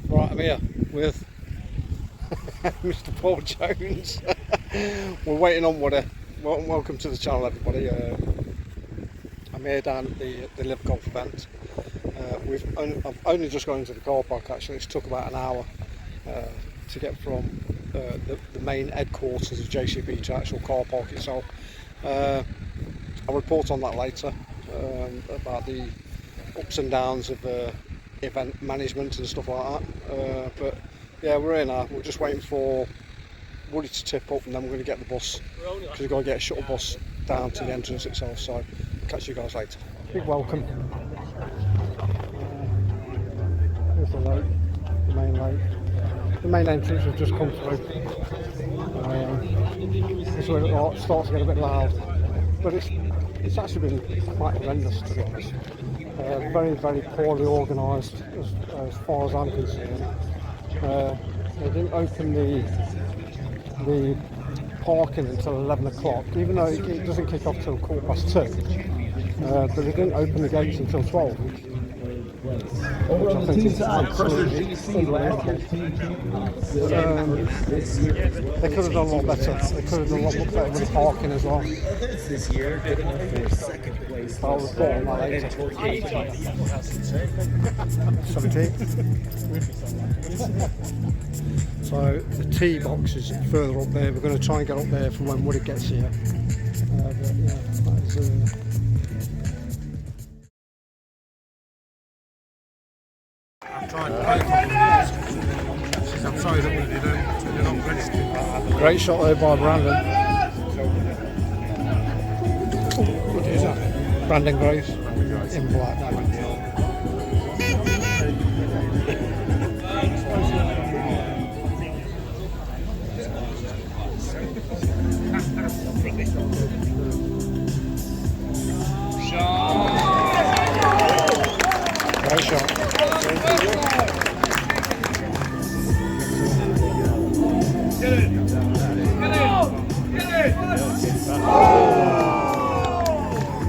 Right, I'm here with Mr. Paul Jones. We're waiting on Woody. Welcome to the channel, everybody. I'm here down at the LIV golf event. I've only just gone into the car park. Actually, it's took about an hour to get from the main headquarters of JCB to the actual car park itself. I'll report on that later, about the ups and downs of event management and stuff like that. But yeah, we're here now. We're just waiting for Woody to tip up, and then we're going to get the bus, because we've got to get a shuttle bus down to the entrance itself. So catch you guys later. Big welcome. Here's the lake, the main lake. The main entrance has just come through. This is where it starts to get a bit loud, but it's actually been quite horrendous, to be honest. Very, very poorly organised as far as I'm concerned. They didn't open the parking until 11 o'clock, even though it doesn't kick off till 2:15. But they didn't open the gates until 12. Which I think is absolutely unbelievable. They could have done a lot better. They could have done a lot better with the parking as well. This year, good enough for second place. I'll report on that later. 17. So the tee box is further up there. We're going to try and get up there from when Woody gets here. But yeah, that is, I'm sorry that they're not registered. Great shot there by Brandon. What is that? Brandon Grace in black. Great shot.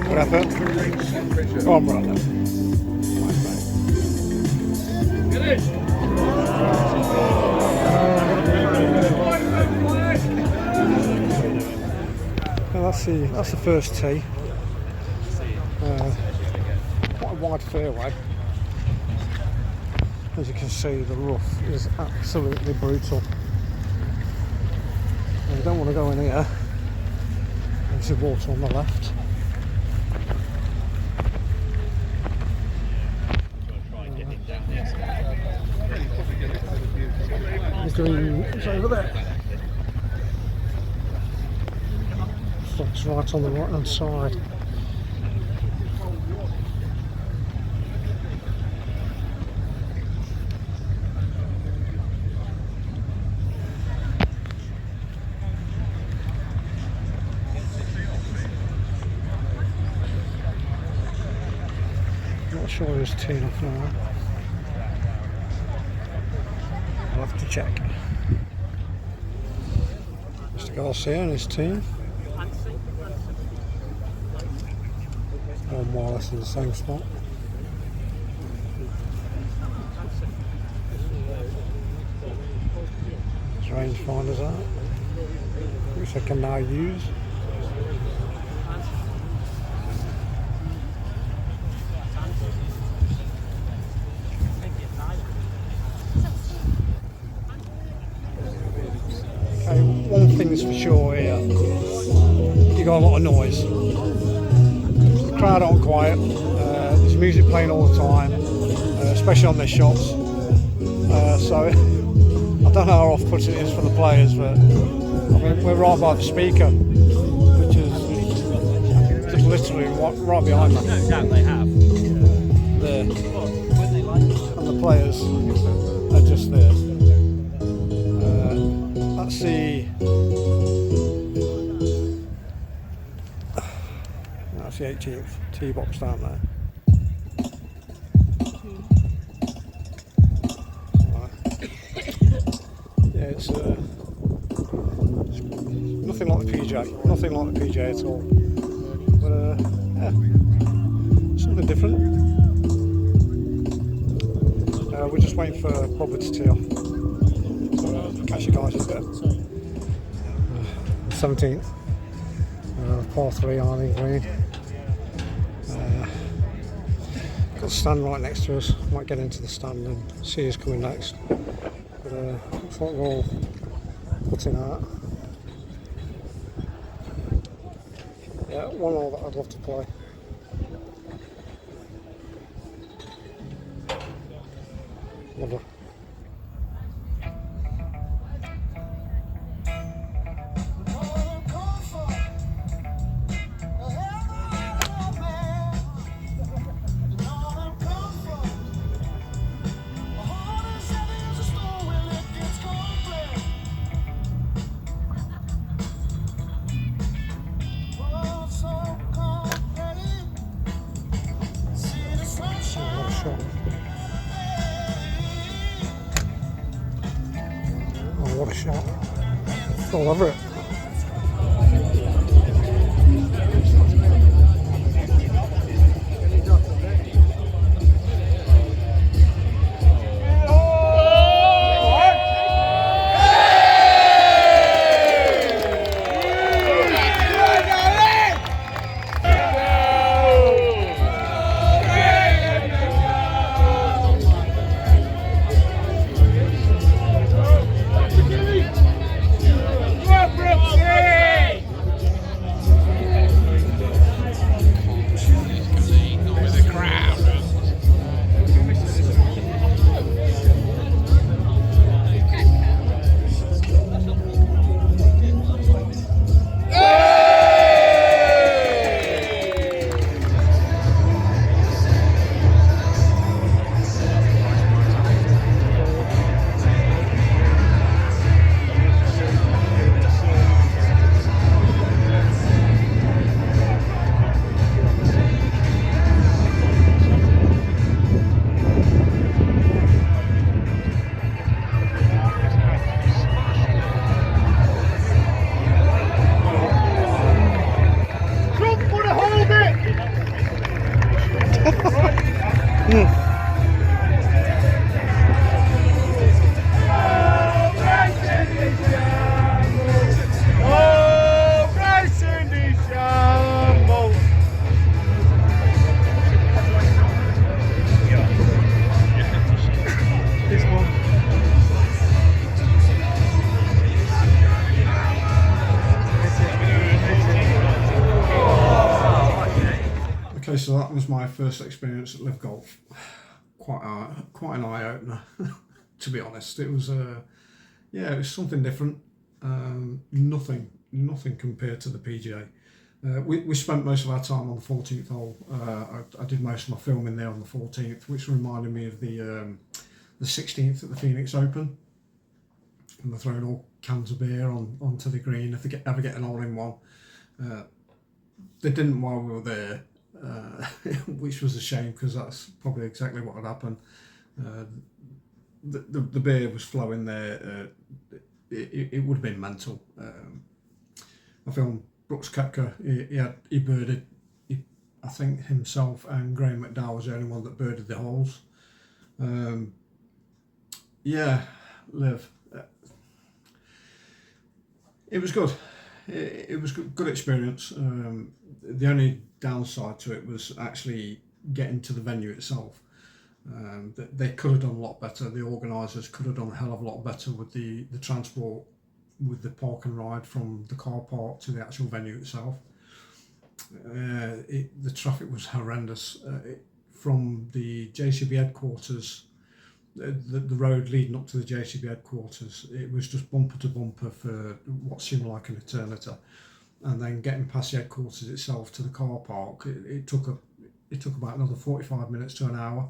What happened? Go on, brother. Well, that's the first tee. Quite a wide fairway. As you can see, the rough is absolutely brutal. You don't want to go in here. There's water on the left. The green is over there. It's right on the right hand side. Not sure who's teeing off now. I'll have to check. Mr. Garcia and his team. All more or less in the same spot. There's rangefinders out, which I can now use. Okay, one thing's for sure here, you got a lot of noise. The crowd aren't quiet, there's music playing all the time, especially on their shots. So I don't know how off-putting it is for the players, but I mean, we're right by the speaker, which is just literally right behind me. No doubt they have. There. And the players are just there. That's the 18th tee box down there. Yeah, it's nothing like the PJ, nothing like the PJ at all. But yeah, something different. We're just waiting for rubber to tee off. So catch you guys in a bit. 17th, par 3 ironing green. Got a stand right next to us. Might get into the stand and see who's coming next. But I thought we'll all put in out. Yeah, one hole that I'd love to play. Lovely. Oh, what a shot. All over it. Okay, so that was my first experience at LIV Golf. Quite an eye opener, to be honest. It was yeah, it was something different. Nothing compared to the PGA. We spent most of our time on the 14th hole. I did most of my filming there on the 14th, which reminded me of the 16th at the Phoenix Open. And we're throwing all cans of beer onto the green if they ever get an hole-in-one. They didn't while we were there. Which was a shame because that's probably exactly what had happened. The beer was flowing there. It would have been mental. I filmed Brooks Koepka. He birded. I think himself and Graham McDowell was the only one that birded the holes. Yeah, LIV. It was good. It was good experience. The only downside to it was actually getting to the venue itself. They could have done a lot better. The organisers could have done a hell of a lot better with the transport, with the park and ride from the car park to the actual venue itself. The traffic was horrendous. From the JCB headquarters, the road leading up to the JCB headquarters, it was just bumper to bumper for what seemed like an eternity. And then getting past the headquarters itself to the car park, it took about another 45 minutes to an hour.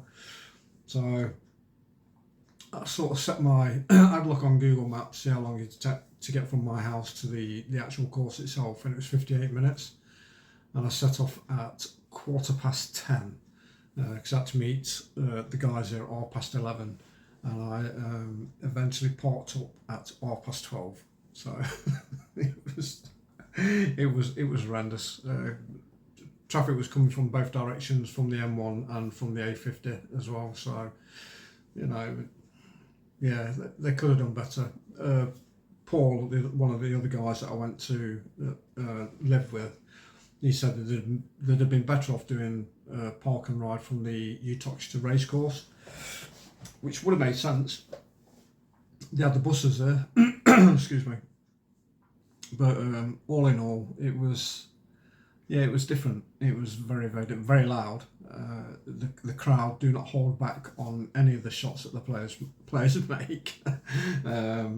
So I sort of set I'd look on Google Maps, see how long it took to get from my house to the actual course itself, and it was 58 minutes. And I set off at 10:15 because I had to meet the guys there at 11:30, and I eventually parked up at 12:30. So it was horrendous. Traffic was coming from both directions, from the M1 and from the A50 as well. So, you know, yeah, they could have done better. Paul, one of the other guys that I went to live with, he said that they'd have been better off doing park and ride from the Uttoxeter racecourse, which would have made sense. They had the buses there, excuse me. But all in all, it was different. It was very, very, very loud. The crowd do not hold back on any of the shots that the players make,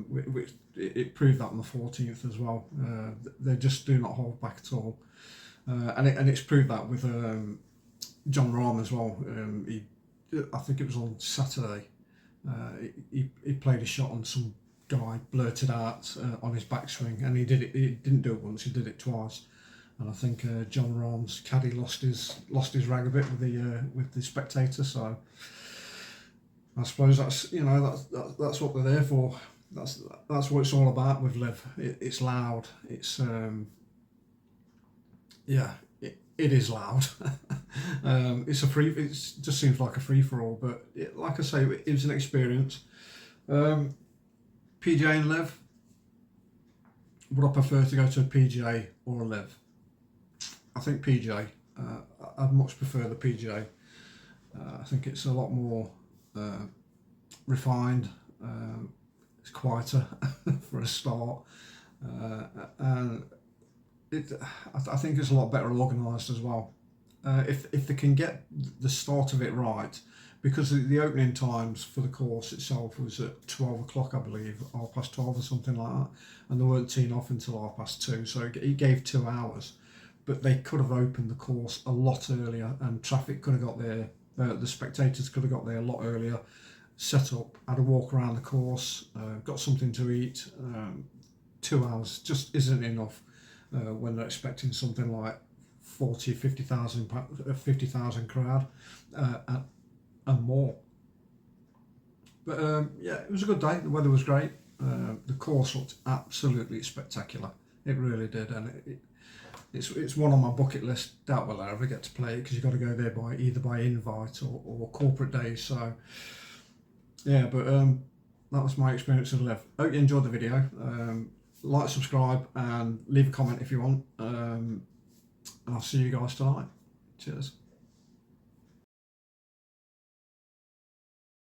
which it proved that on the 14th as well. They just do not hold back at all, and it's proved that with John Rahm as well. I think it was on Saturday. He played a shot on some guy blurted out on his backswing, and he did it. He didn't do it once; he did it twice. And I think John Rahm's caddy lost his rag a bit with the spectator. So I suppose that's that's what they're there for. That's what it's all about with LIV. It's loud. It's it is loud. It just seems like a free for all, but like I say, it was an experience. PGA and LIV. Would I prefer to go to a PGA or a LIV? I think PGA. I'd much prefer the PGA. I think it's a lot more refined. It's quieter for a start, and I think it's a lot better organised as well. If they can get the start of it right, because the opening times for the course itself was at 12 o'clock, I believe, 12:30 or something like that, and they weren't teeing off until 2:30, so it gave 2 hours. But they could have opened the course a lot earlier, and traffic could have got there. The spectators could have got there a lot earlier, set up, had a walk around the course, got something to eat. 2 hours just isn't enough when they're expecting something like 40, 50,000 crowd and more. But it was a good day. The weather was great. The course looked absolutely spectacular. It really did, and it's one on my bucket list. Doubt will I ever get to play it, because you've got to go there either by invite or corporate days. So yeah, but that was my experience of LIV. Hope you enjoyed the video. Like, subscribe, and leave a comment if you want. And I'll see you guys tonight. Cheers.